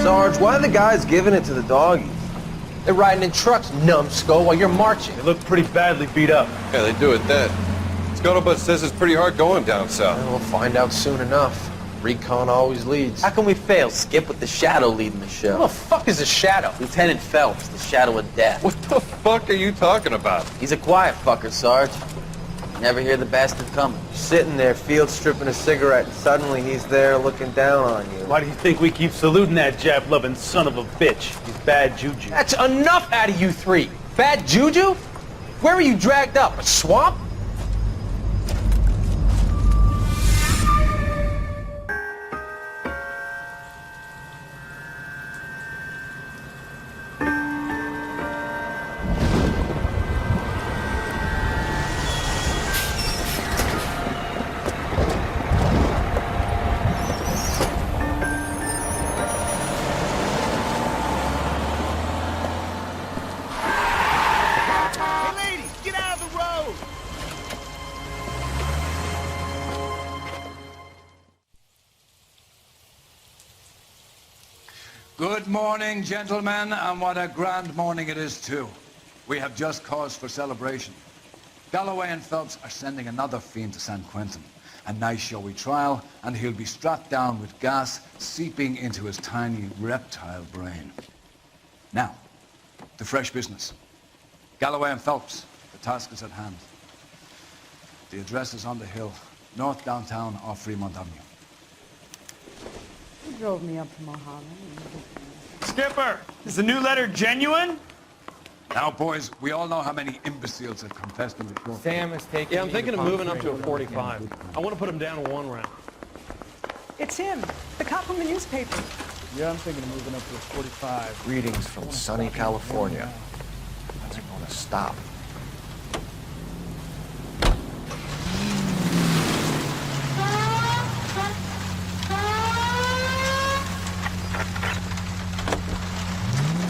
Sarge, why are the guys giving it to the doggies? They're riding in trucks, numbskull, while you're marching. They look pretty badly beat up. Yeah, they do at that. Scuttlebutt says it's pretty hard going down south. Well, we'll find out soon enough. Recon always leads. How can we fail, Skip, with the Shadow leading the show? Who the fuck is a Shadow? Lieutenant Phelps, the Shadow of Death. What the fuck are you talking about? He's a quiet fucker, Sarge. Never hear the bastard coming. Sitting there, field stripping a cigarette, and suddenly he's there looking down on you. Why do you think we keep saluting that Jap-loving son of a bitch? He's bad juju. That's enough out of you three. Bad juju? Where were you dragged up? A swamp? Good morning, gentlemen, and what a grand morning it is, too. We have just cause for celebration. Galloway and Phelps are sending another fiend to San Quentin. A nice showy trial, and he'll be strapped down with gas seeping into his tiny reptile brain. Now, to fresh business. Galloway and Phelps, the task is at hand. The address is on the hill, north downtown off Fremont Avenue. He drove me up to Mulholland. Skipper, is the new letter genuine? Now, boys, we all know how many imbeciles have confessed in the court. Sam is taking. Yeah, I'm thinking of moving up to a 45. I want to put him down to 1 round. It's him, the cop from the newspaper. Yeah, I'm thinking of moving up to a 45. Greetings from sunny California. When's it going to stop?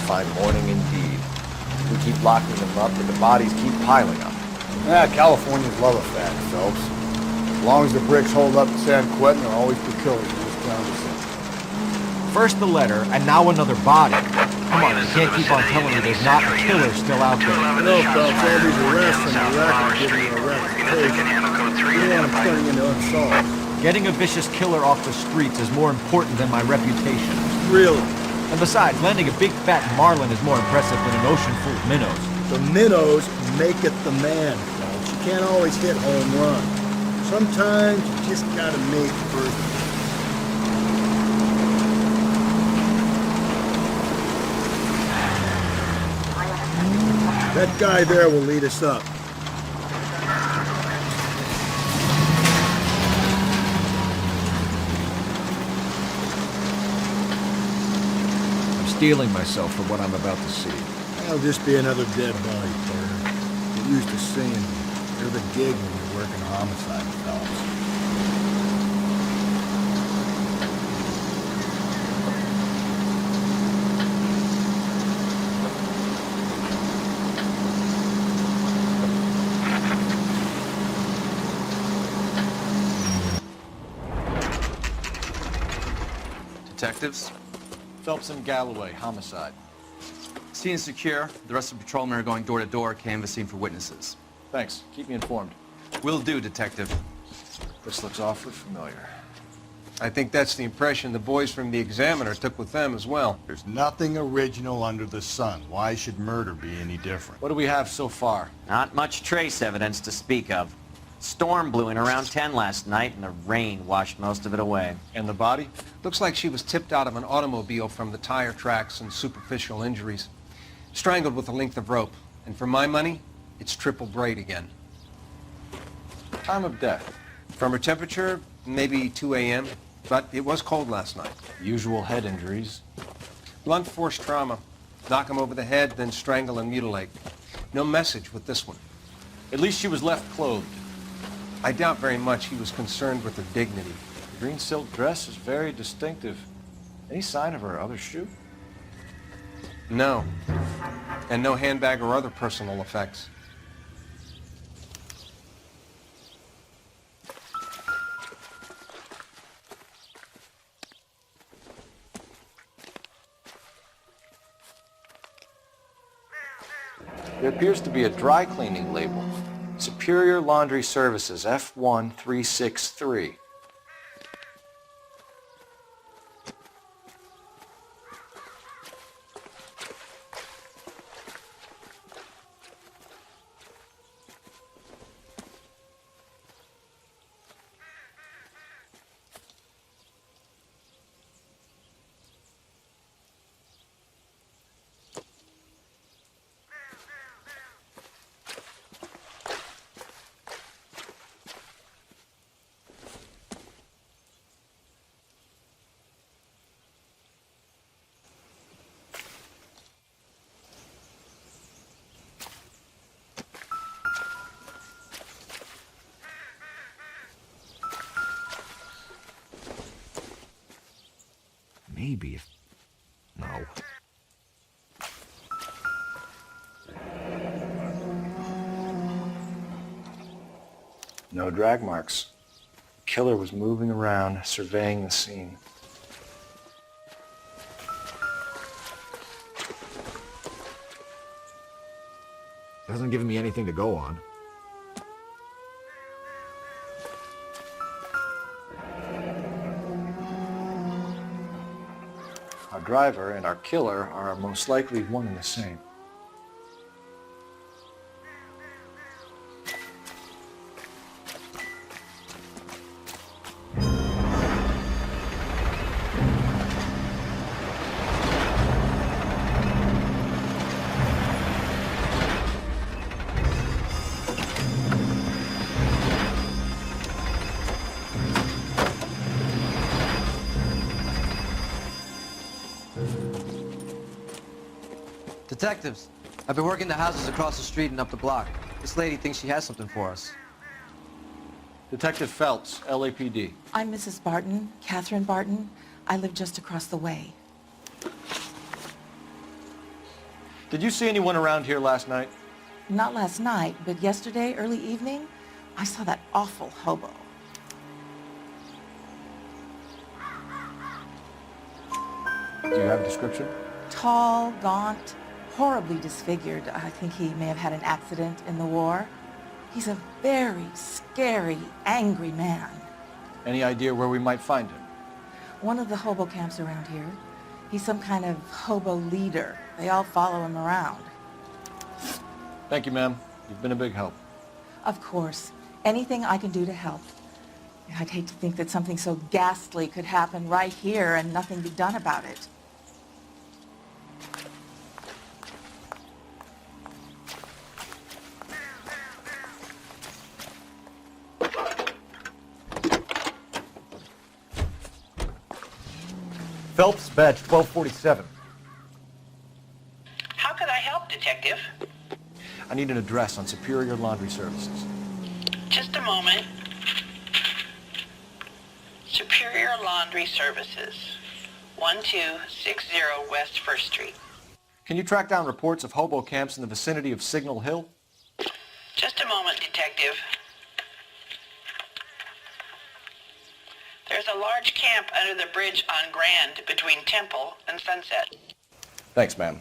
Fine morning indeed. We keep locking them up, but the bodies keep piling up. Californians love a fact, Phelps. As long as the bricks hold up in San Quentin, there are always be killers in this town to see. First the letter, and now another body. Come on, you can't keep on telling me there's not a killer still out there. No, Phelps, all these arrests and the record give you a reputation. You want them turning into unsolved. Getting a vicious killer off the streets is more important than my reputation. Really? And besides, landing a big fat marlin is more impressive than an ocean full of minnows. The minnows make it the man, Phelps. You can't always hit home run. Sometimes you just gotta make first. That guy there will lead us up. Steeling myself for what I'm about to see. That'll just be another dead body, partner. Get used to seeing them. You're the gig when you're working homicide, Phelps. Detectives? Phelps and Galloway, homicide. Scene is secure. The rest of the patrolmen are going door to door, canvassing for witnesses. Thanks. Keep me informed. Will do, Detective. This looks awfully familiar. I think that's the impression the boys from the Examiner took with them as well. There's nothing original under the sun. Why should murder be any different? What do we have so far? Not much trace evidence to speak of. Storm blew in around 10 last night, and the rain washed most of it away. And the body? Looks like she was tipped out of an automobile from the tire tracks and superficial injuries. Strangled with a length of rope. And for my money, it's triple braid again. Time of death? From her temperature, maybe 2 a.m., but it was cold last night. Usual head injuries? Blunt force trauma. Knock him over the head, then strangle and mutilate. No message with this one. At least she was left clothed. I doubt very much he was concerned with her dignity. The green silk dress is very distinctive. Any sign of her other shoe? No. And no handbag or other personal effects. There appears to be a dry cleaning label. Superior Laundry Services, F1363. Maybe if... No. No drag marks. The killer was moving around, surveying the scene. Hasn't given me anything to go on. Our driver and our killer are most likely one and the same. Detectives, I've been working the houses across the street and up the block. This lady thinks she has something for us. Detective Phelps, LAPD. I'm Mrs. Barton, Catherine Barton. I live just across the way. Did you see anyone around here last night? Not last night, but yesterday, early evening, I saw that awful hobo. Do you have a description? Tall, gaunt, horribly disfigured. I think he may have had an accident in the war. He's a very scary, angry man. Any idea where we might find him? One of the hobo camps around here. He's some kind of hobo leader. They all follow him around. Thank you, ma'am. You've been a big help. Of course. Anything I can do to help. I'd hate to think that something so ghastly could happen right here and nothing be done about it. Phelps, badge 1247. How could I help, Detective? I need an address on Superior Laundry Services. Just a moment. Superior Laundry Services, 1260 West 1st Street. Can you track down reports of hobo camps in the vicinity of Signal Hill? Just a moment, Detective. There's a large camp under the bridge on Grand between Temple and Sunset. Thanks, ma'am.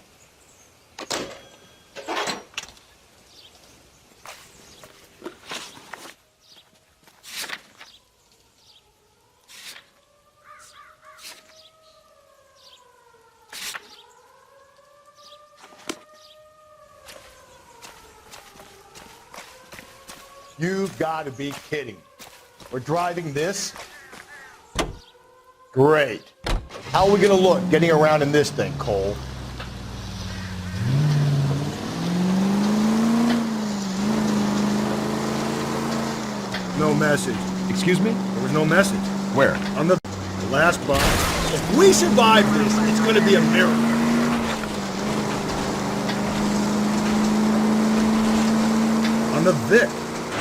You've got to be kidding. We're driving this? Great. How are we going to look getting around in this thing, Cole? No message. Excuse me? There was no message. Where? On the last box. If we survive this, it's going to be a miracle. On the Vic.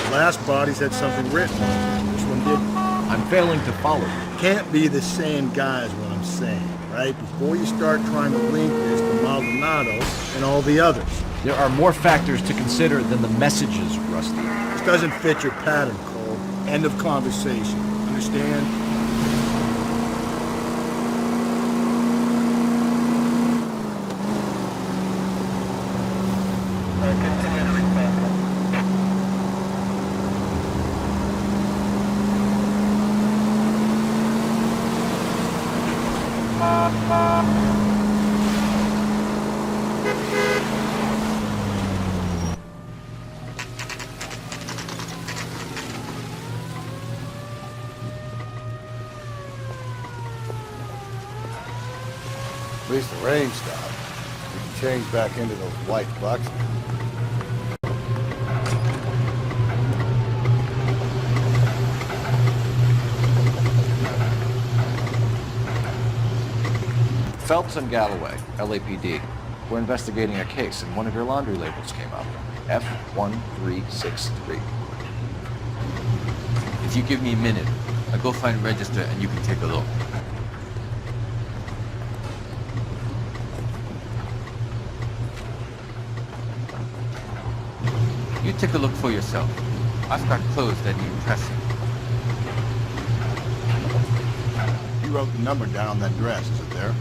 The last bodies had something written on it. This one didn't. I'm failing to follow you. Can't be the same guy is what I'm saying, right? Before you start trying to link this to Maldonado and all the others. There are more factors to consider than the messages, Rusty. This doesn't fit your pattern, Cole. End of conversation. Understand? At least the rain stopped. We can change back into those white bucks. Phelps and Galloway, LAPD. We're investigating a case and one of your laundry labels came up. F1363. If you give me a minute, I'll go find a register and you can take a look. You take a look for yourself. I've got clothes that need pressing. You wrote the number down on that dress, is it there?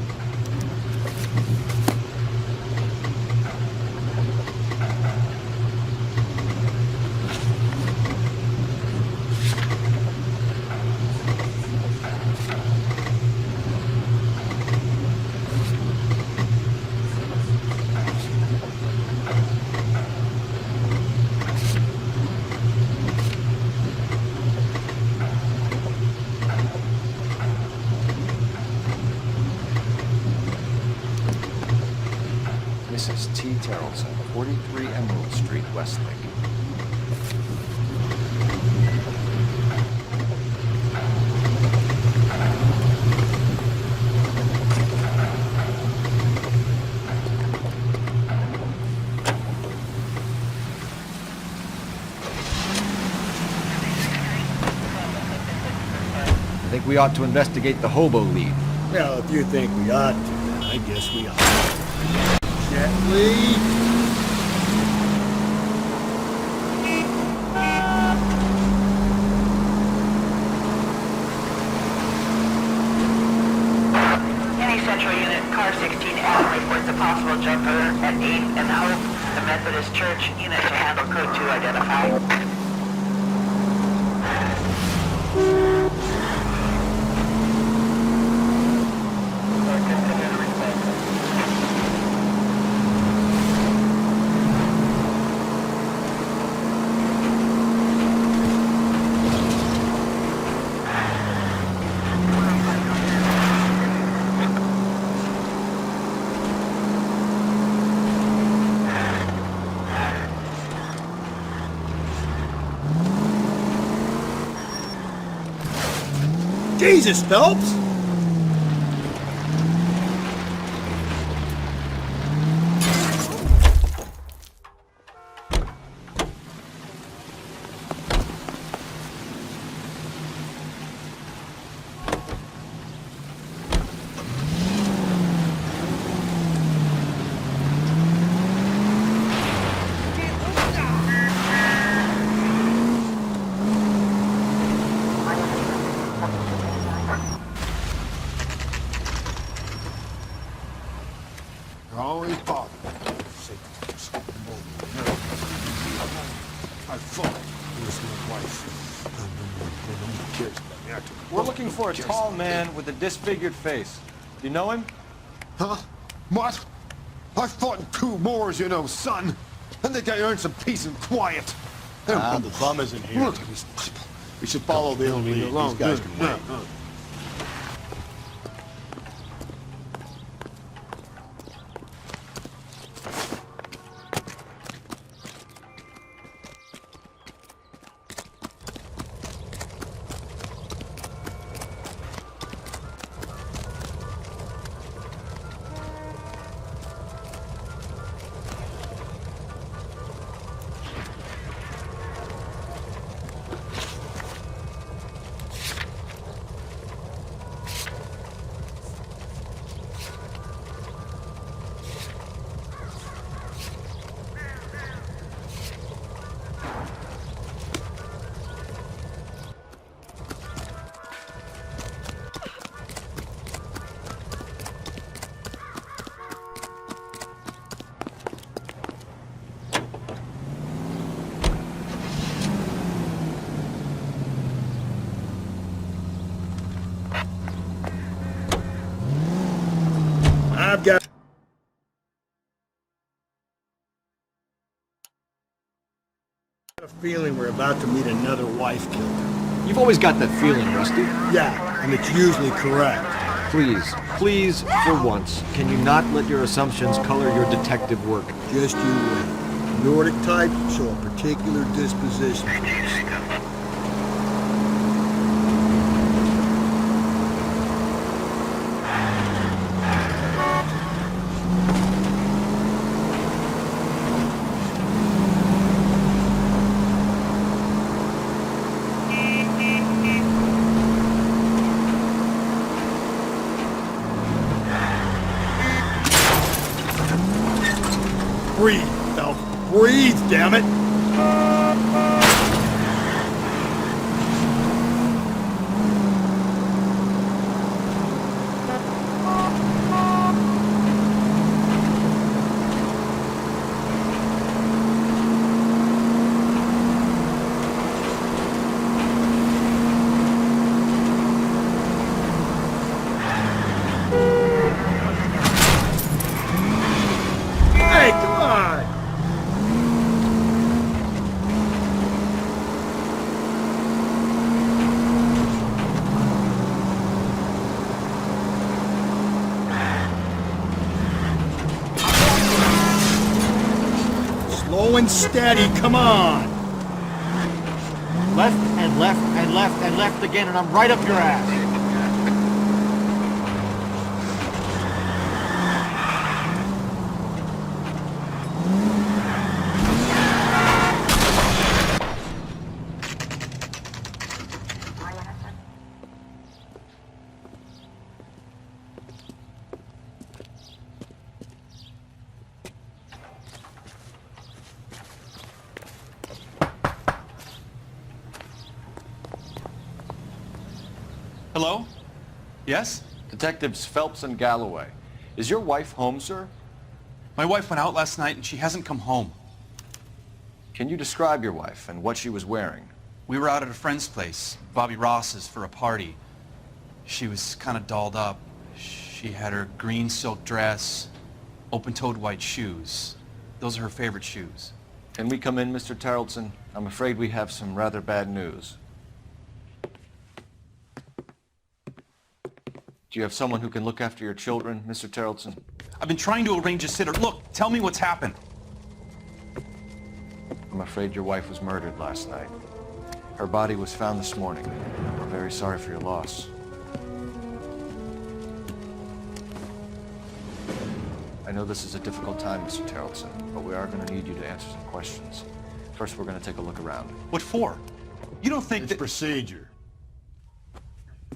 Mrs. T. Terrellson, 43 Emerald Street, Westlake. I think we ought to investigate the hobo lead. Well, if you think we ought to, then I guess we ought. Gently. Any Central Unit, car 16L reports a possible jumper at 8th and Hope. The Methodist Church unit to handle code 2 identified. Jesus, Phelps! Always bother. I thought it was my wife. We're looking for a tall man with a disfigured face. Do you know him? Huh? What? I fought in 2 wars, you know, son. I think I earned some peace and quiet. The bum isn't here. We should follow the lead. These guys can wait. I've got a feeling we're about to meet another wife killer. You've always got that feeling, Rusty. Yeah, and it's usually correct. Please, for once, can you not let your assumptions color your detective work? Just you wait. Nordic types show a particular disposition. Breathe, Phelps. Breathe, damn it! Hey, come on! Slow and steady, come on! Left and left and left and left again, and I'm right up your ass. Hello? Yes? Detectives Phelps and Galloway. Is your wife home, sir? My wife went out last night and she hasn't come home. Can you describe your wife and what she was wearing? We were out at a friend's place, Bobby Ross's, for a party. She was kind of dolled up. She had her green silk dress, open-toed white shoes. Those are her favorite shoes. Can we come in, Mr. Tarleton? I'm afraid we have some rather bad news. Do you have someone who can look after your children, Mr. Tarleton? I've been trying to arrange a sitter. Look, tell me what's happened. I'm afraid your wife was murdered last night. Her body was found this morning. We're very sorry for your loss. I know this is a difficult time, Mr. Tarleton, but we are going to need you to answer some questions. First, we're going to take a look around. What for? You don't think It's procedure.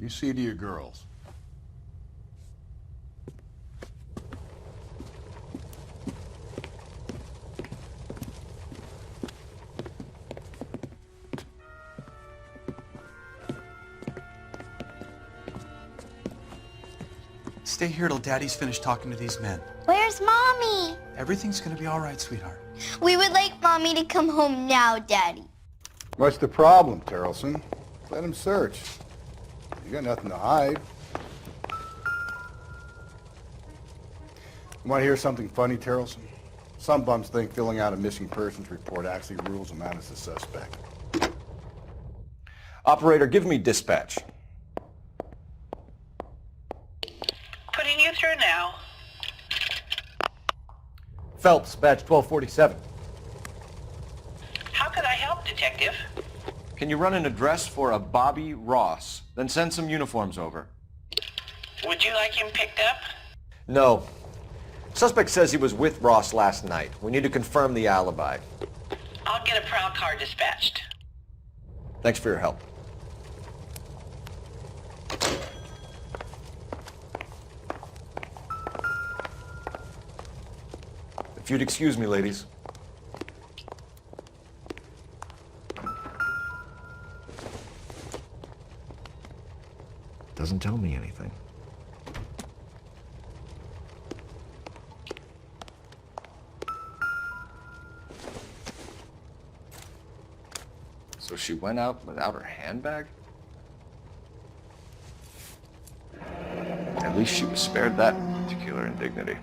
You see to your girls. Stay here till Daddy's finished talking to these men. Where's Mommy? Everything's gonna be all right, sweetheart. We would like Mommy to come home now, Daddy. What's the problem, Tarleton? Let him search. You got nothing to hide. You want to hear something funny, Tarleton? Some bums think filling out a missing persons report actually rules them out as a suspect. Operator, give me dispatch. Putting you through now. Phelps, badge 1247. How could I help, Detective? Can you run an address for a Bobby Ross? Then send some uniforms over. Would you like him picked up? No. Suspect says he was with Ross last night. We need to confirm the alibi. I'll get a prowl car dispatched. Thanks for your help. If you'd excuse me, ladies. Doesn't tell me anything. So she went out without her handbag? At least she was spared that particular particular indignity.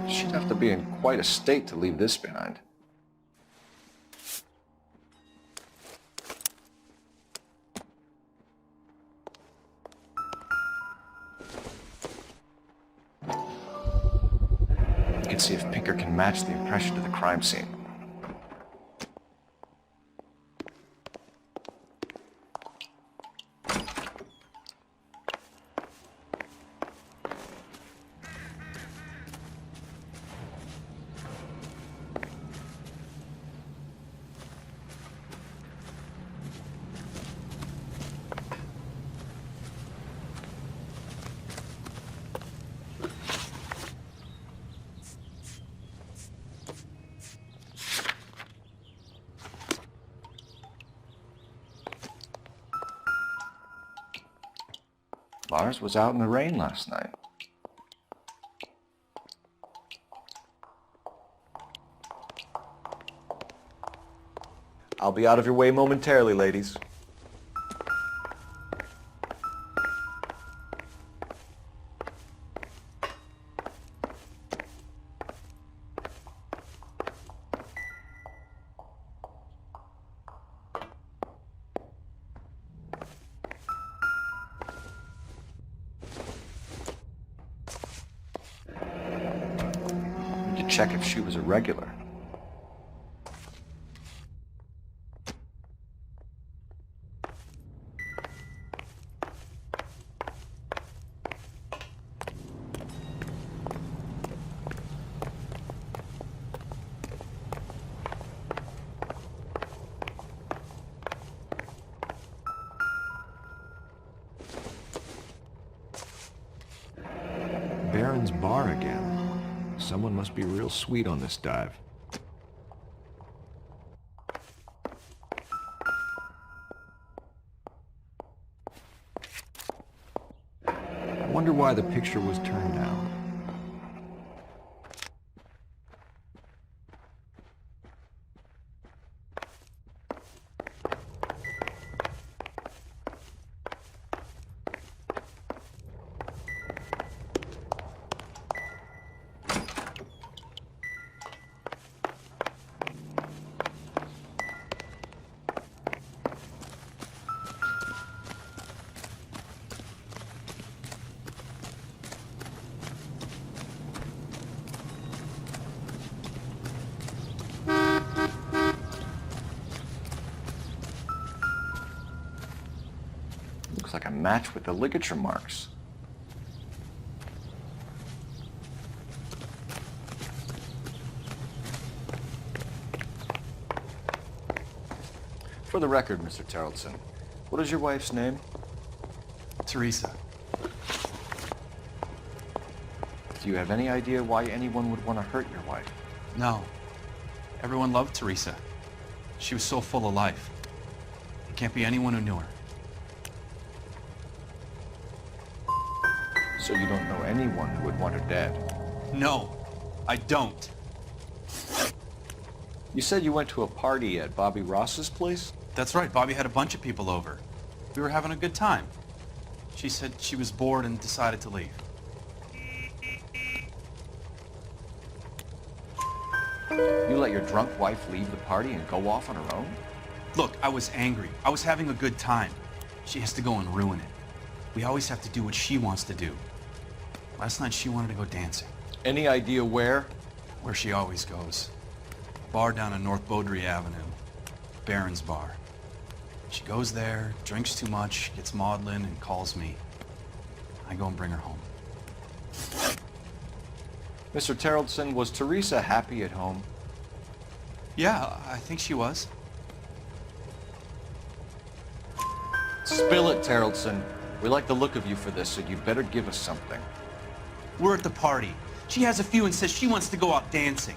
She'd have to be in quite a state to leave this behind. You can see if Pinker can match the impression to the crime scene. Lars was out in the rain last night. I'll be out of your way momentarily, ladies. Check if she was a regular. Baron's bar again. Someone must be real sweet on this dive. I wonder why the picture was turned down. Looks like a match with the ligature marks. For the record, Mr. Terrelson, what is your wife's name? Teresa. Do you have any idea why anyone would want to hurt your wife? No. Everyone loved Teresa. She was so full of life. It can't be anyone who knew her. So you don't know anyone who would want her dead? No, I don't. You said you went to a party at Bobby Ross's place? That's right. Bobby had a bunch of people over. We were having a good time. She said she was bored and decided to leave. You let your drunk wife leave the party and go off on her own? Look, I was angry. I was having a good time. She has to go and ruin it. We always have to do what she wants to do. Last night she wanted to go dancing. Any idea where? Where she always goes. Bar down on North Beaudry Avenue. Baron's bar. She goes there, drinks too much, gets maudlin, and calls me. I go and bring her home. Mr. Terrelson, was Teresa happy at home? Yeah, I think she was. Spill it, Terrelson. We like the look of you for this, so you better give us something. We're at the party. She has a few and says she wants to go out dancing.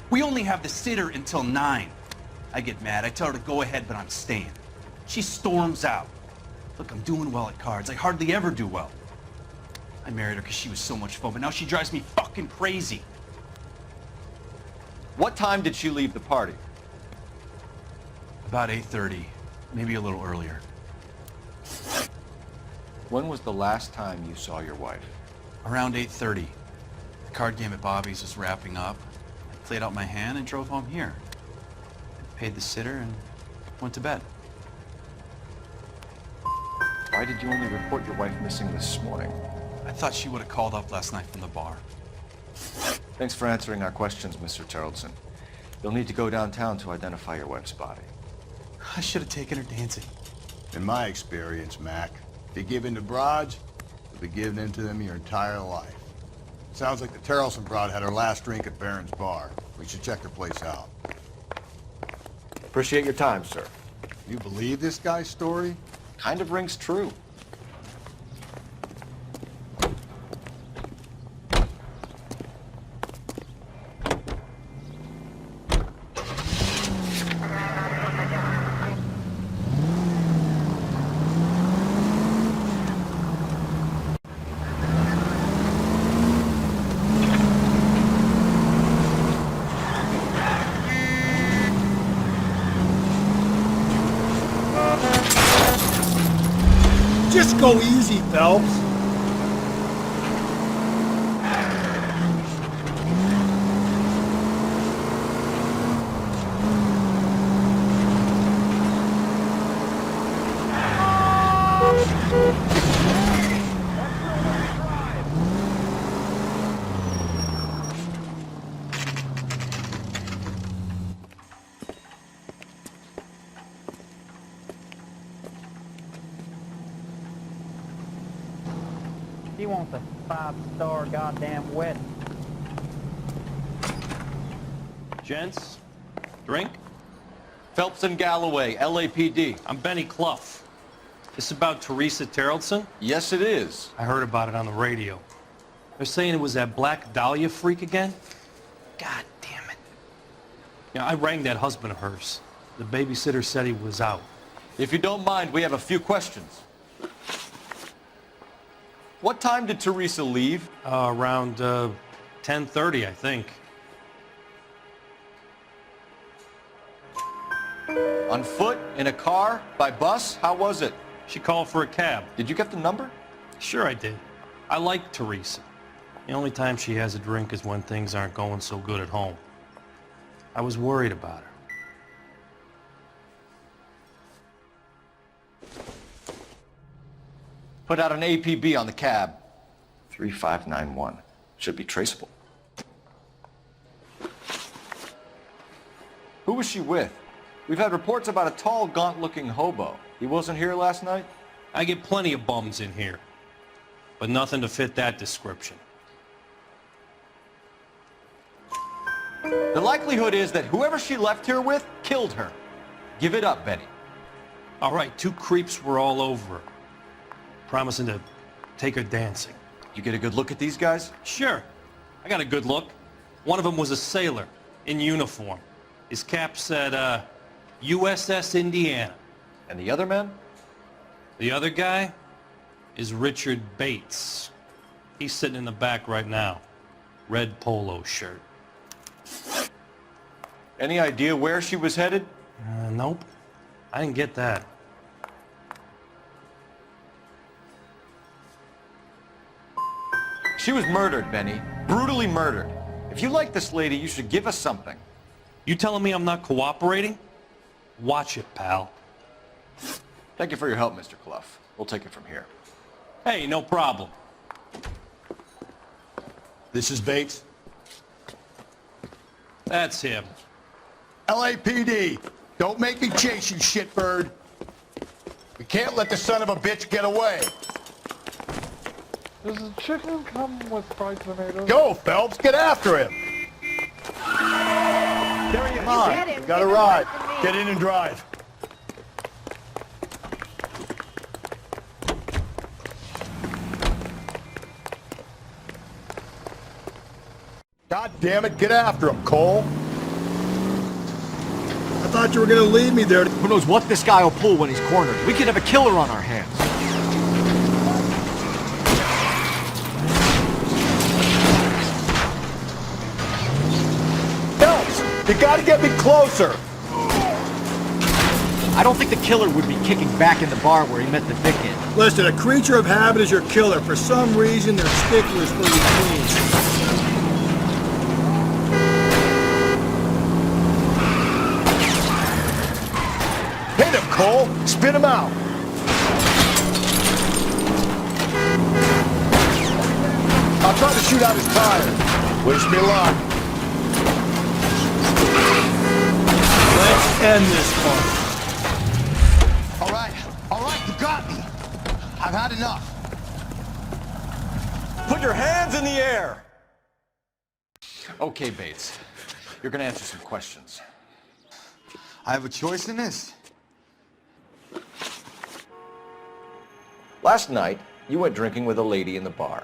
We only have the sitter until 9. I get mad. I tell her to go ahead, but I'm staying. She storms out. Look, I'm doing well at cards. I hardly ever do well. I married her because she was so much fun, but now she drives me fucking crazy. What time did she leave the party? About 8:30, maybe a little earlier. When was the last time you saw your wife? Around 8:30. The card game at Bobby's was wrapping up. I played out my hand and drove home here. I paid the sitter and went to bed. Why did you only report your wife missing this morning? I thought she would have called up last night from the bar. Thanks for answering our questions, Mr. Terrellson. You'll need to go downtown to identify your wife's body. I should have taken her dancing. In my experience, Mac, if you give in to broads, you'll be giving in to them your entire life. Sounds like the Terrellson broad had her last drink at Barron's bar. We should check her place out. Appreciate your time, sir. You believe this guy's story? Kind of rings true. Just go easy, Phelps. She wants a 5-star goddamn wedding. Gents, drink? Phelps and Galloway, LAPD. I'm Benny Clough. This about Teresa Terrellson? Yes, it is. I heard about it on the radio. They're saying it was that Black Dahlia freak again? God damn it. Yeah, I rang that husband of hers. The babysitter said he was out. If you don't mind, we have a few questions. What time did Teresa leave? Around 10:30, I think. On foot? In a car? By bus? How was it? She called for a cab. Did you get the number? Sure I did. I like Teresa. The only time she has a drink is when things aren't going so good at home. I was worried about her. Put out an APB on the cab. 3591. Should be traceable. Who was she with? We've had reports about a tall, gaunt-looking hobo. He wasn't here last night? I get plenty of bums in here, but nothing to fit that description. The likelihood is that whoever she left here with killed her. Give it up, Benny. All right, 2 creeps were all over her, promising to take her dancing. You get a good look at these guys? Sure. I got a good look. One of them was a sailor in uniform. His cap said, USS Indiana. And the other man? The other guy is Richard Bates. He's sitting in the back right now. Red polo shirt. Any idea where she was headed? Nope. I didn't get that. She was murdered, Benny. Brutally murdered. If you like this lady, you should give us something. You telling me I'm not cooperating? Watch it, pal. Thank you for your help, Mr. Clough. We'll take it from here. Hey, no problem. This is Bates. That's him. LAPD, don't make me chase you, shitbird. We can't let the son of a bitch get away. Does the chicken come with fried tomatoes? Go, Phelps, get after him. There he is. Come on, we got a ride. Get in and drive. God damn it, get after him, Cole. I thought you were gonna leave me there. Who knows what this guy will pull when he's cornered? We could have a killer on our hands. Phelps, you gotta get me closer. I don't think the killer would be kicking back in the bar where he met the dickhead. Listen, a creature of habit is your killer. For some reason, they're sticklers for routine. Hit him, Cole! Spit him out! I'll try to shoot out his tire. Wish me luck. Let's end this one. All right, you got me. I've had enough. Put your hands in the air! Okay, Bates. You're gonna answer some questions. I have a choice in this. Last night, you went drinking with a lady in the bar.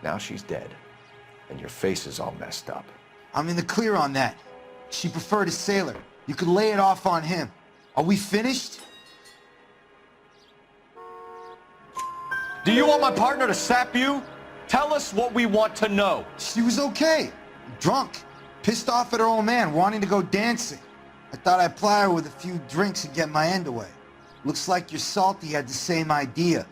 Now she's dead, and your face is all messed up. I'm in the clear on that. She preferred a sailor. You could lay it off on him. Are we finished? Do you want my partner to sap you? Tell us what we want to know. She was okay. Drunk. Pissed off at her old man, wanting to go dancing. I thought I'd ply her with a few drinks and get my end away. Looks like your Salty had the same idea.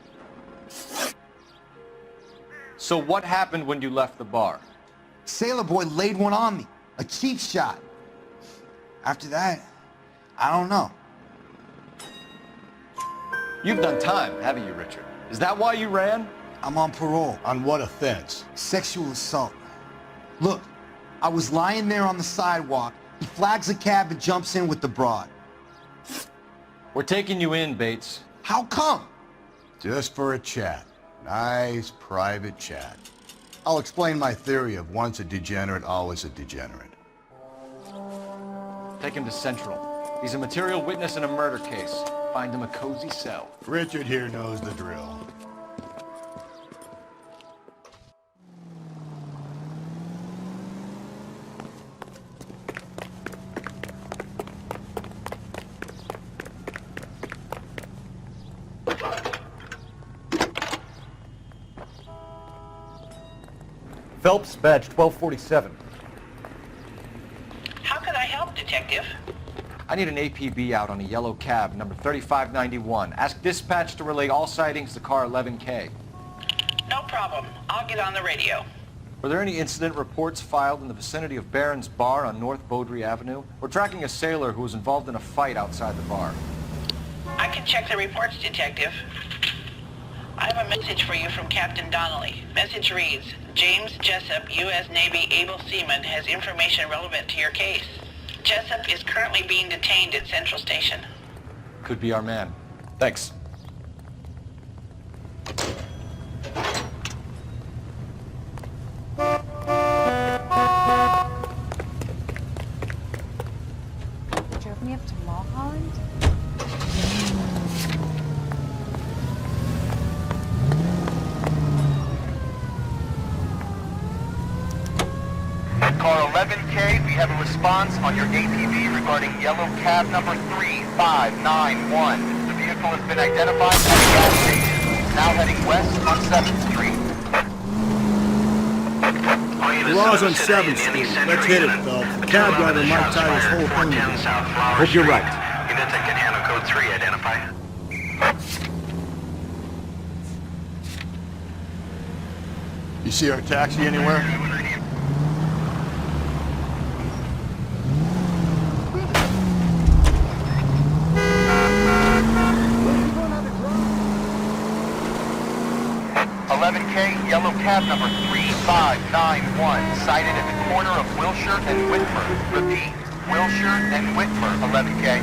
So what happened when you left the bar? Sailor boy laid one on me. A cheap shot. After that, I don't know. You've done time, haven't you, Richard? Is that why you ran? I'm on parole. On what offense? Sexual assault. Look, I was lying there on the sidewalk. He flags a cab and jumps in with the broad. We're taking you in, Bates. How come? Just for a chat. Nice private chat. I'll explain my theory of once a degenerate, always a degenerate. Take him to Central. He's a material witness in a murder case. Find him a cozy cell. Richard here knows the drill. Phelps, badge 1247. How can I help, Detective? I need an APB out on a yellow cab, number 3591. Ask dispatch to relay all sightings to car 11K. No problem. I'll get on the radio. Were there any incident reports filed in the vicinity of Barron's Bar on North Beaudry Avenue? We're tracking a sailor who was involved in a fight outside the bar. I can check the reports, Detective. I have a message for you from Captain Donnelly. Message reads, James Jessup, U.S. Navy able seaman, has information relevant to your case. Jessup is currently being detained at Central Station. Could be our man. Thanks. Drove me up to Mulholland? Car 11K, we have a response on your APB regarding yellow cab number 3591. The vehicle has been identified at a gas station. It's now heading west on 7th Street. Garage on 7th Street. Let's hit it, Phelps. The cab driver might tie this whole thing together. I hope you're right. Units that can handle code 3 identify. You see our taxi anywhere? Yellow cab number 3591, sighted at the corner of Wilshire and Whitmer. Repeat, Wilshire and Whitmer, 11K.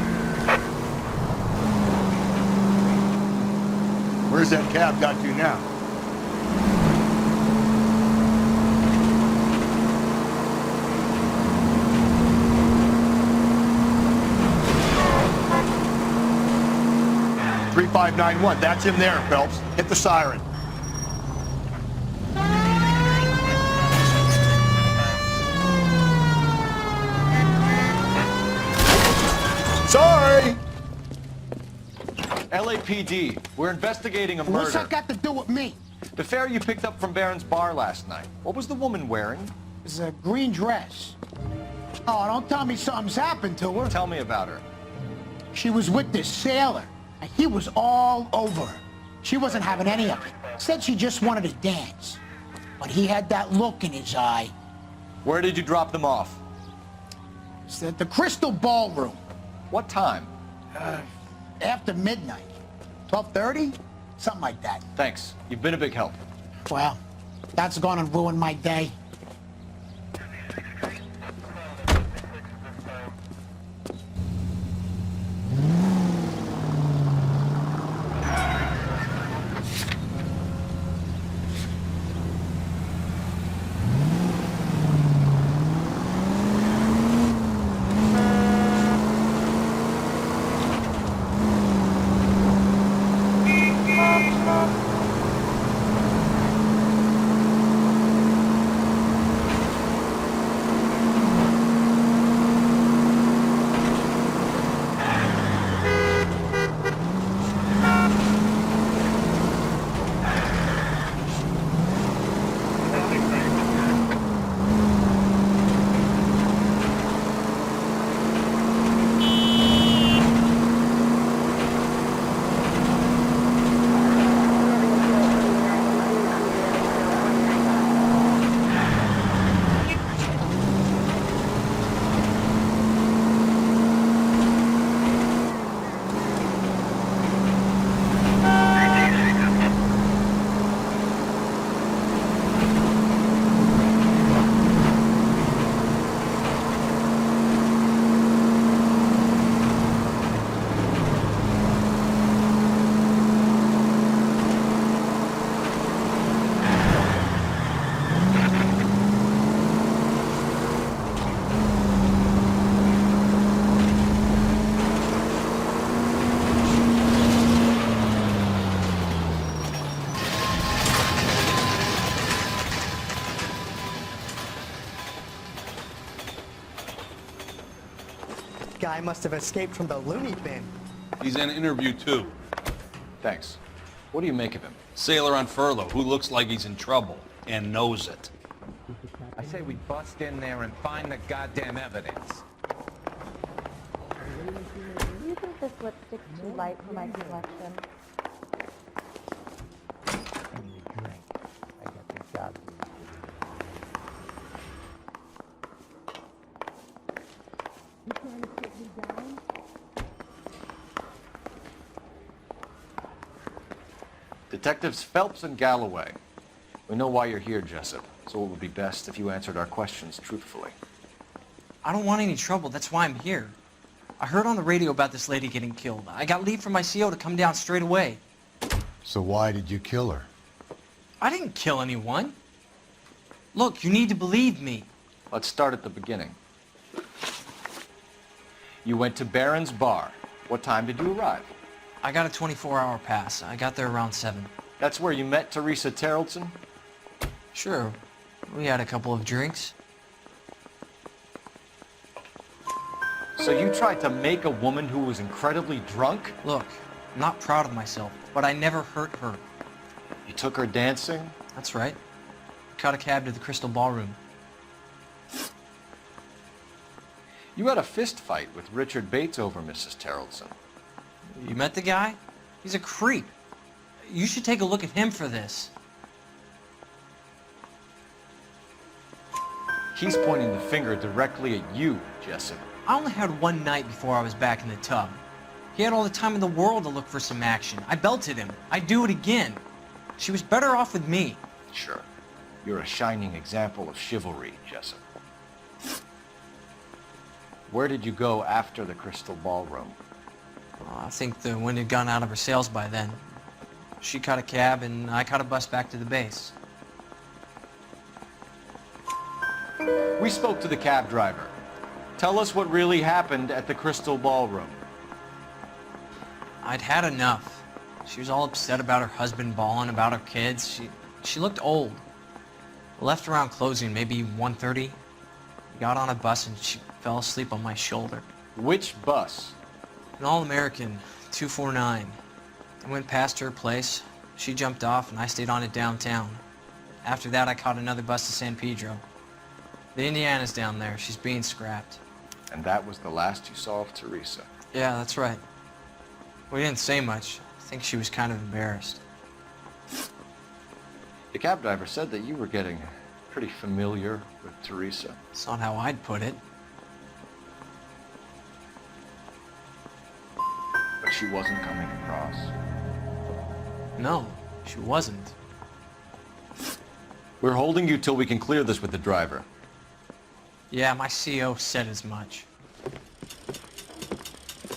Where's that cab got to now? "3591, that's him there, Phelps. Hit the siren." Sorry! LAPD, we're investigating a murder. What's that got to do with me? The fare you picked up from Barron's Bar last night. What was the woman wearing? It's a green dress. Oh, don't tell me something's happened to her. Tell me about her. She was with this sailor, and he was all over her. She wasn't having any of it. Said she just wanted to dance. But he had that look in his eye. Where did you drop them off? It's at the Crystal Ballroom. What time? After midnight. 12:30? Something like that. Thanks. You've been a big help. Well, that's gonna ruin my day. Guy must have escaped from the loony bin. He's in interview too. Thanks. What do you make of him? Sailor on furlough who looks like he's in trouble and knows it. I say we bust in there and find the goddamn evidence. Do you think this lipstick's too light for my complexion? I got this job. Detectives Phelps and Galloway. We know why you're here, Jessup, so it would be best if you answered our questions truthfully. I don't want any trouble. That's why I'm here. I heard on the radio about this lady getting killed. I got leave from my CO to come down straight away. So why did you kill her? I didn't kill anyone. Look, you need to believe me. Let's start at the beginning. You went to Barron's Bar. What time did you arrive? I got a 24-hour pass. I got there around 7. That's where you met Teresa Terrellson? Sure. We had a couple of drinks. So you tried to make a woman who was incredibly drunk? Look, I'm not proud of myself, but I never hurt her. You took her dancing? That's right. Caught a cab to the Crystal Ballroom. You had a fist fight with Richard Bates over Mrs. Terrellson. You met the guy? He's a creep. You should take a look at him for this. He's pointing the finger directly at you, Jessup. I only had one night before I was back in the tub. He had all the time in the world to look for some action. I belted him. I'd do it again. She was better off with me. Sure. You're a shining example of chivalry, Jessup. Where did you go after the Crystal Ballroom? I think the wind had gone out of her sails by then. She caught a cab and I caught a bus back to the base. We spoke to the cab driver. Tell us what really happened at the Crystal Ballroom. I'd had enough. She was all upset about her husband bawling about her kids. She looked old. Left around closing, maybe 1:30. Got on a bus and she fell asleep on my shoulder. Which bus? An All-American, 249. I went past her place. She jumped off and I stayed on it downtown. After that, I caught another bus to San Pedro. The Indiana's down there. She's being scrapped. And that was the last you saw of Teresa? Yeah, that's right. We didn't say much. I think she was kind of embarrassed. The cab driver said that you were getting pretty familiar with Teresa. It's not how I'd put it. But she wasn't coming across. No, she wasn't. We're holding you till we can clear this with the driver. Yeah, my CO said as much.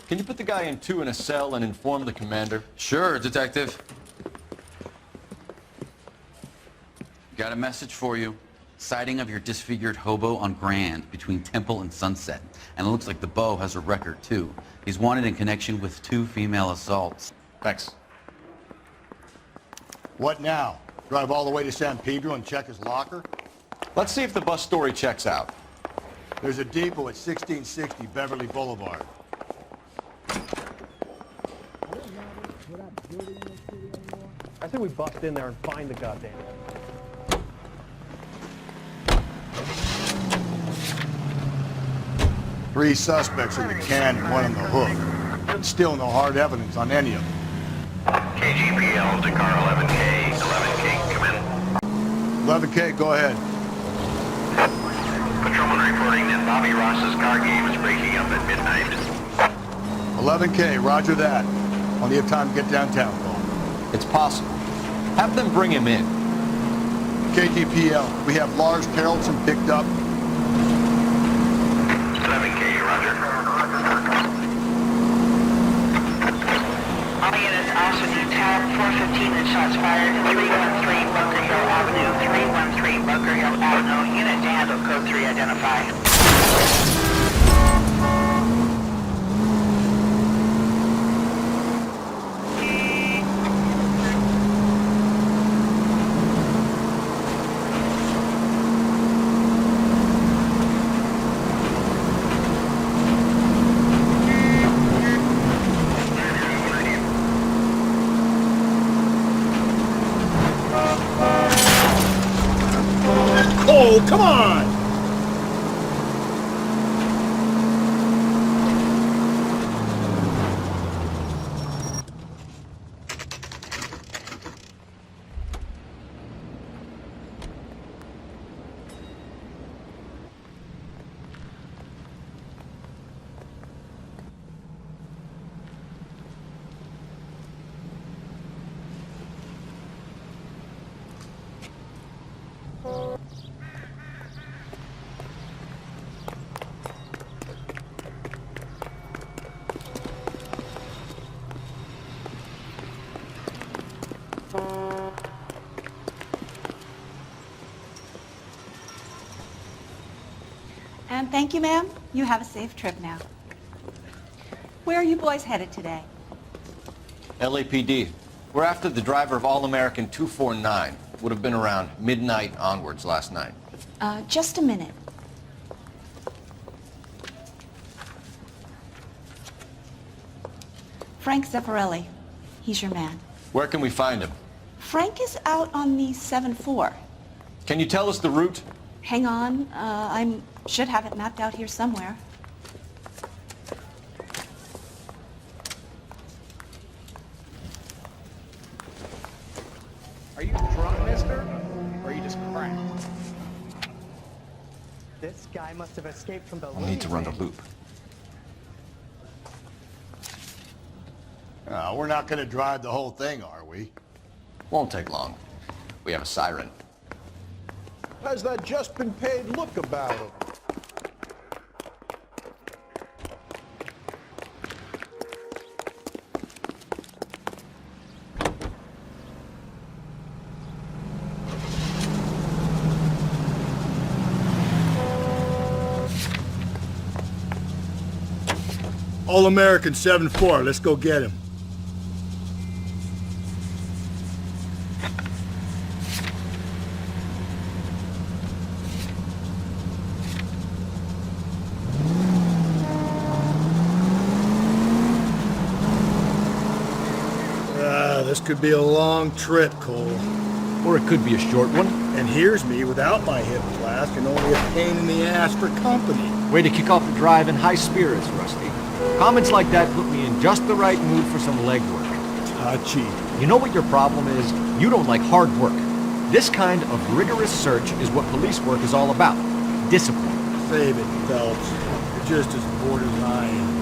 Can you put the guy in two in a cell and inform the commander? Sure, Detective. Got a message for you. Sighting of your disfigured hobo on Grand between Temple and Sunset. And it looks like the Beau has a record, too. He's wanted in connection with 2 female assaults. Thanks. What now? Drive all the way to San Pedro and check his locker? Let's see if the bus story checks out. There's a depot at 1660 Beverly Boulevard. I think we bust in there and find the goddamn thing. Three suspects in the can and one on the hook. But still no hard evidence on any of them. KGPL to car 11K. 11K, come in. 11K, go ahead. Patrolman reporting that Bobby Ross's car game is breaking up at midnight. 11K, roger that. Plenty of time to get downtown, Paul. It's possible. Have them bring him in. KGPL, we have Lars Carlson picked up. 11K, roger. All units also detail 415 and shots fired, 313 Bunker Hill Avenue, 313 Bunker Hill Avenue. Unit to handle code 3 identified. Oh, come on! And thank you, ma'am. You have a safe trip now. Where are you boys headed today? LAPD. We're after the driver of All-American 249. Would have been around midnight onwards last night. Just a minute. Frank Zeffirelli. He's your man. Where can we find him? Frank is out on the 7-4. Can you tell us the route? Hang on. I should have it mapped out here somewhere. Are you drunk, mister? Or are you just cracked? This guy must have escaped from the We'll need to run the loop. We're not going to drive the whole thing, are we? Won't take long. We have a siren. How's that just been paid look about him? All-American 7-4, let's go get him. This could be a long trip, Cole. Or it could be a short one. And here's me without my hip flask and only a pain in the ass for company. Way to kick off the drive in high spirits, Rusty. Comments like that put me in just the right mood for some legwork. Cheap. You know what your problem is? You don't like hard work. This kind of rigorous search is what police work is all about. Discipline. Save it, Phelps. You're just as bored as I am.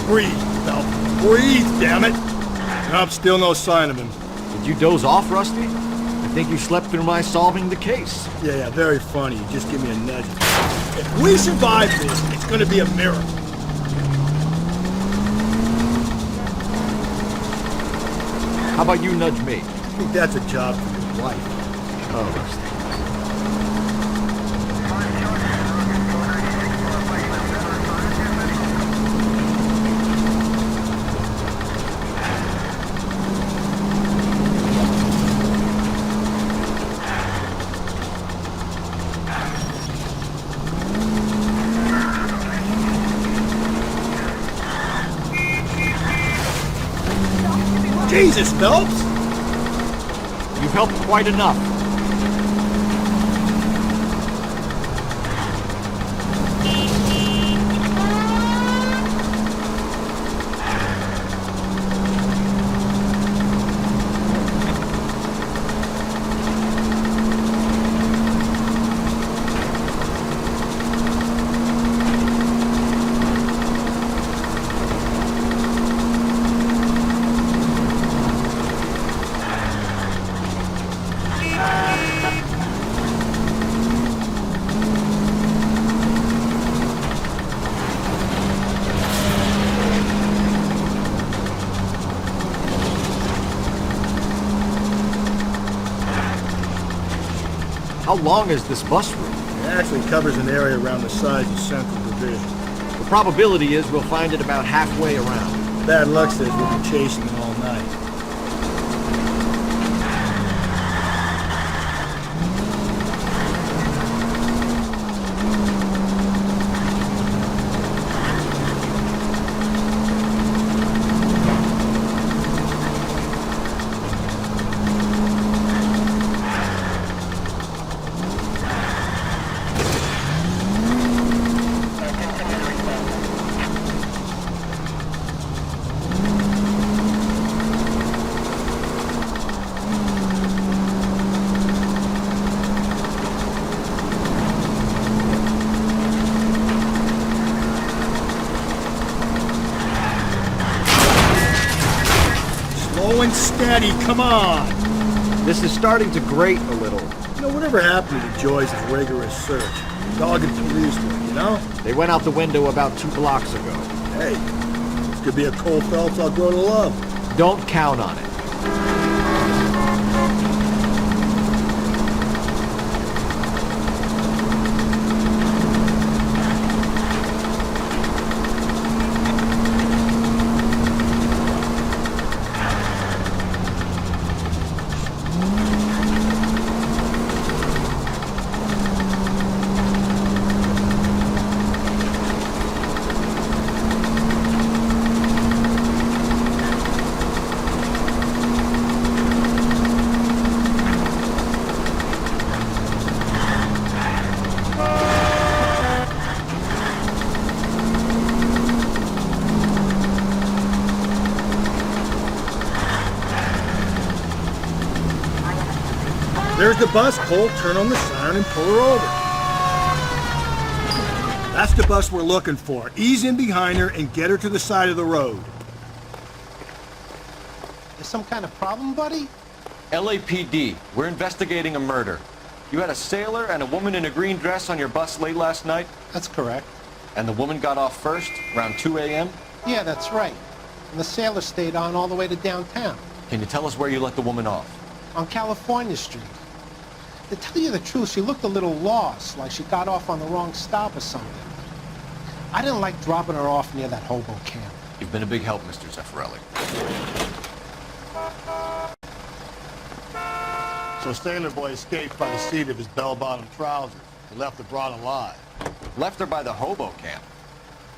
Breathe, Phelps. Breathe, damn it! Nope, still no sign of him. Did you doze off, Rusty? I think you slept through my solving the case. Yeah, very funny. You just give me a nudge. If we survive this, it's gonna be a miracle. How about you nudge me? I think that's a job for your wife. Oh, Rusty. Jesus, Phelps! You've helped quite enough. How long is this bus route? It actually covers an area around the size of Central Division. The probability is we'll find it about halfway around. Bad luck says we'll be chasing it all night. Slow and steady, come on! This is starting to grate a little. You know, whatever happened to the joys of rigorous search? Dogged police work, you know? They went out the window about 2 blocks ago. Hey, this could be a Cole Phelps I'll grow to love. Don't count on it. There's the bus, Cole. Turn on the siren and pull her over. That's the bus we're looking for. Ease in behind her and get her to the side of the road. There's some kind of problem, buddy? LAPD, we're investigating a murder. You had a sailor and a woman in a green dress on your bus late last night? That's correct. And the woman got off first, around 2 a.m.? Yeah, that's right. And the sailor stayed on all the way to downtown. Can you tell us where you let the woman off? On California Street. To tell you the truth, she looked a little lost, like she got off on the wrong stop or something. I didn't like dropping her off near that hobo camp. You've been a big help, Mr. Zeffirelli. So Sailor Boy escaped by the seat of his bell-bottom trousers. He left the broad alive. Left her by the hobo camp.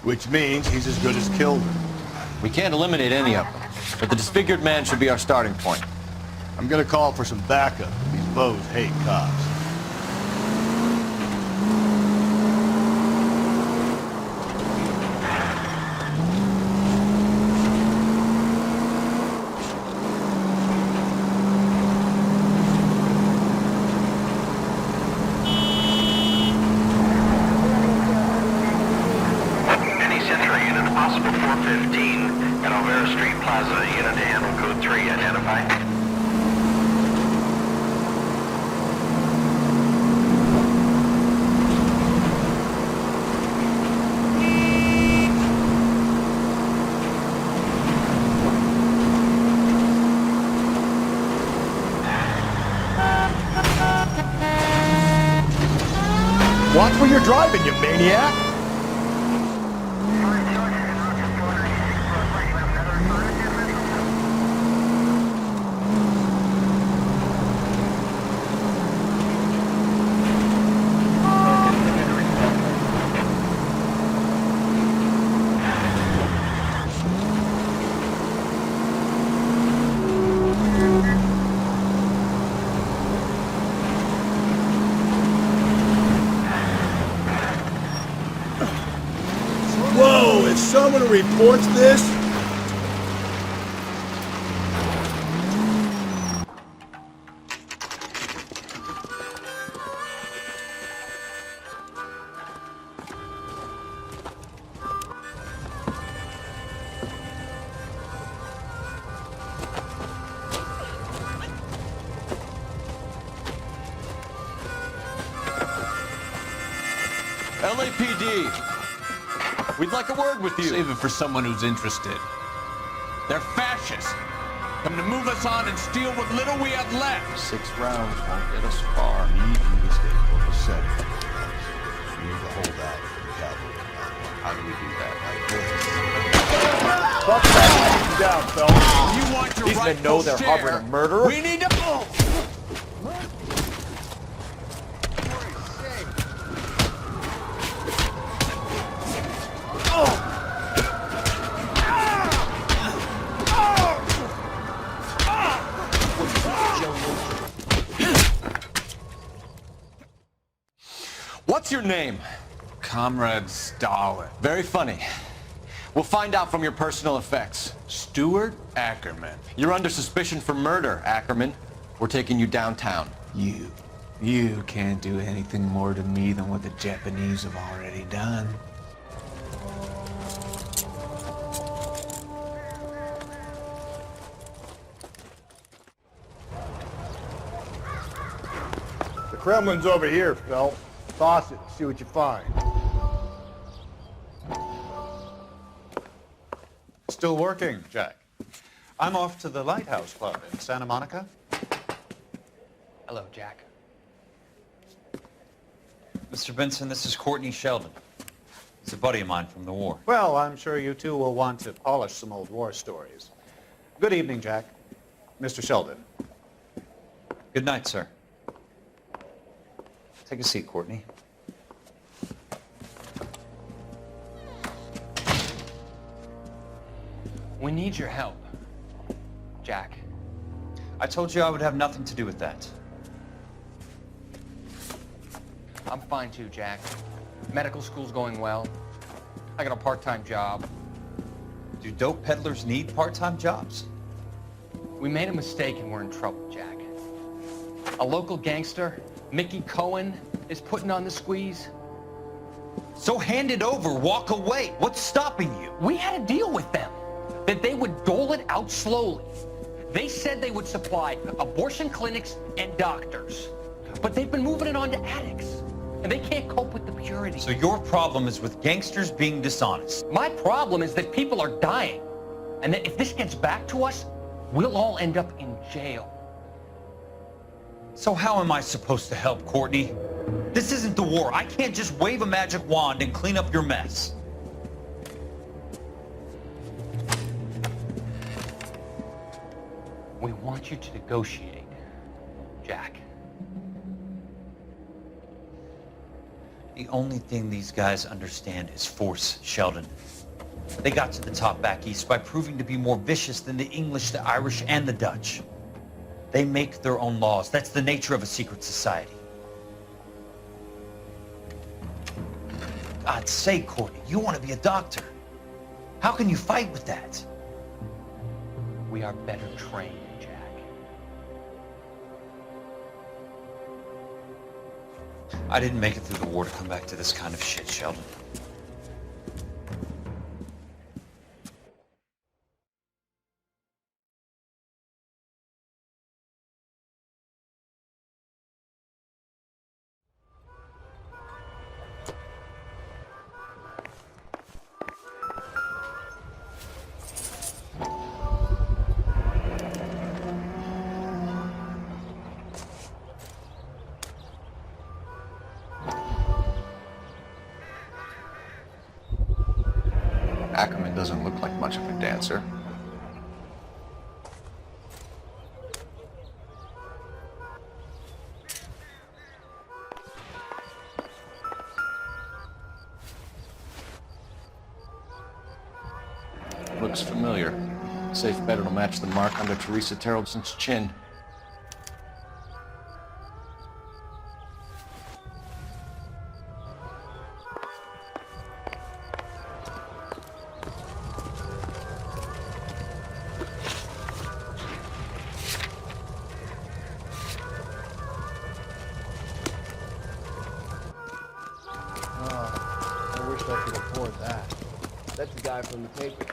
Which means he's as good as killed her. We can't eliminate any of them, but the disfigured man should be our starting point. I'm gonna call for some backup. These bows hate cops. Watch where you're driving, you maniac! Whoa, if someone reports this... LAPD! We'd like a word with you. Save it for someone who's interested. They're fascists. Come to move us on and steal what little we have left. 6 rounds won't get us far. We need you to stay focused. We need to hold out for the cavalry. How do we do that? Fuck that. Down, fellas. You want your These men know they're harboring a murderer? We need to move! What's your name? Comrade Stalin. Very funny. We'll find out from your personal effects. Stuart Ackerman. You're under suspicion for murder, Ackerman. We're taking you downtown. You can't do anything more to me than what the Japanese have already done. The Kremlin's over here, Phil. Toss it, see what you find. Still working, Jack. I'm off to the Lighthouse Club in Santa Monica. Hello, Jack. Mr. Benson, this is Courtney Sheldon. He's a buddy of mine from the war. Well, I'm sure you two will want to polish some old war stories. Good evening, Jack. Mr. Sheldon. Good night, sir. Take a seat, Courtney. We need your help, Jack. I told you I would have nothing to do with that. I'm fine too, Jack. Medical school's going well. I got a part-time job. Do dope peddlers need part-time jobs? We made a mistake and we're in trouble, Jack. A local gangster, Mickey Cohen, is putting on the squeeze. So hand it over, walk away. What's stopping you? We had a deal with them, that they would dole it out slowly. They said they would supply abortion clinics and doctors, but they've been moving it on to addicts, and they can't cope with the purity. So your problem is with gangsters being dishonest. My problem is that people are dying, and that if this gets back to us, we'll all end up in jail. So how am I supposed to help, Courtney? This isn't the war. I can't just wave a magic wand and clean up your mess. We want you to negotiate, Jack. The only thing these guys understand is force, Sheldon. They got to the top back east by proving to be more vicious than the English, the Irish, and the Dutch. They make their own laws. That's the nature of a secret society. God's sake, Courtney, you want to be a doctor. How can you fight with that? We are better trained, Jack. I didn't make it through the war to come back to this kind of shit, Sheldon. Ackerman doesn't look like much of a dancer. Looks familiar. Safe bet it'll match the mark under Teresa Terrelson's chin. I wish I could afford that. That's the guy from the paper.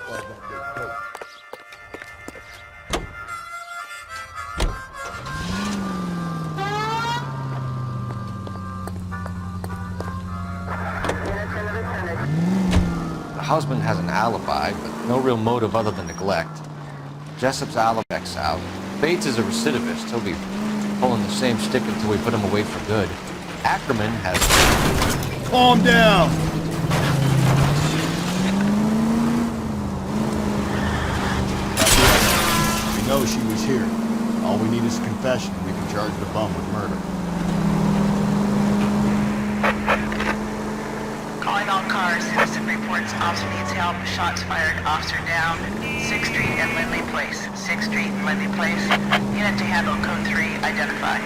Like that big coat. The husband has an alibi, but no real motive other than neglect. Jessup's alibi checks out. Bates is a recidivist. He'll be pulling the same stick until we put him away for good. Ackerman has... Calm down! We know she was here. All we need is a confession, and we can charge the bum with murder. Calling all cars. Citizen reports officer needs help. Shots fired. Officer down. 6th Street and Lindley Place. 6th Street and Lindley Place. Unit to handle code 3. Identify.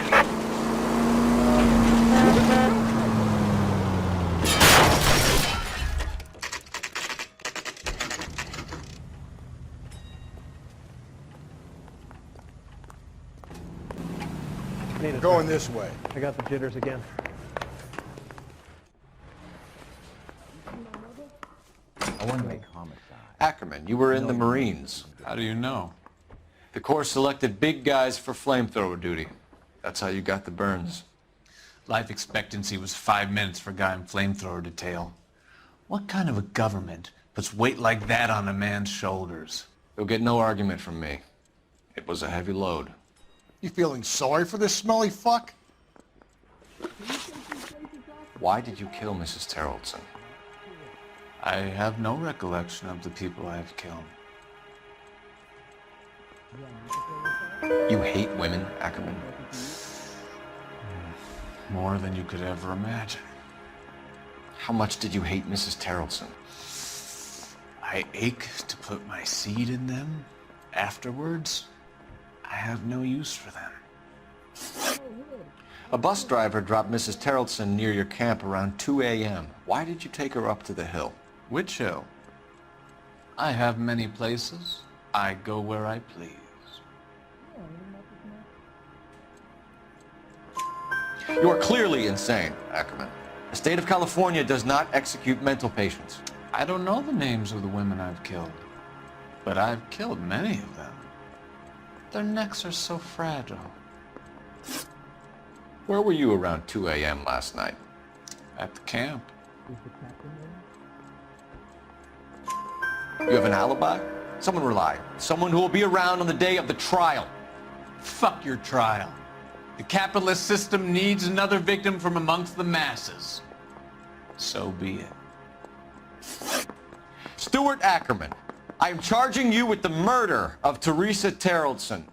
Going this way. I got the jitters again. I want to make homicide. Ackerman, you were in the Marines. How do you know? The Corps selected big guys for flamethrower duty. That's how you got the burns. Life expectancy was 5 minutes for a guy in flamethrower detail. What kind of a government puts weight like that on a man's shoulders? You'll get no argument from me. It was a heavy load. You feeling sorry for this smelly fuck? Why did you kill Mrs. Terrelson? I have no recollection of the people I have killed. You hate women, Ackerman? More than you could ever imagine. How much did you hate Mrs. Terrelson? I ache to put my seed in them. Afterwards, I have no use for them. A bus driver dropped Mrs. Terrelson near your camp around 2 a.m. Why did you take her up to the hill? Which hill? I have many places. I go where I please. You are clearly insane, Ackerman. The state of California does not execute mental patients. I don't know the names of the women I've killed, but I've killed many of them. Their necks are so fragile. Where were you around 2 a.m. last night? At the camp. You have an alibi? Someone reliable. Someone who will be around on the day of the trial. Fuck your trial. The capitalist system needs another victim from amongst the masses. So be it. Stuart Ackerman, I am charging you with the murder of Teresa Terrellson.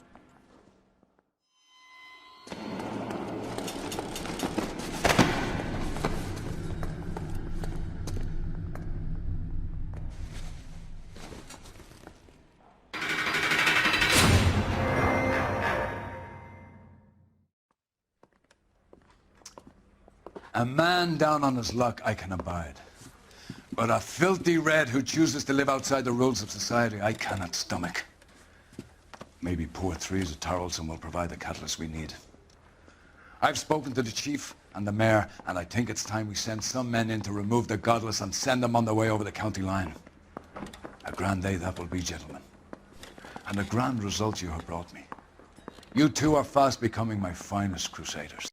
A man down on his luck I can abide. But a filthy red who chooses to live outside the rules of society I cannot stomach. Maybe poor Teresa Terrellson will provide the catalyst we need. I've spoken to the chief and the mayor, and I think it's time we send some men in to remove the godless and send them on their way over the county line. A grand day that will be, gentlemen. And a grand result you have brought me. You two are fast becoming my finest crusaders.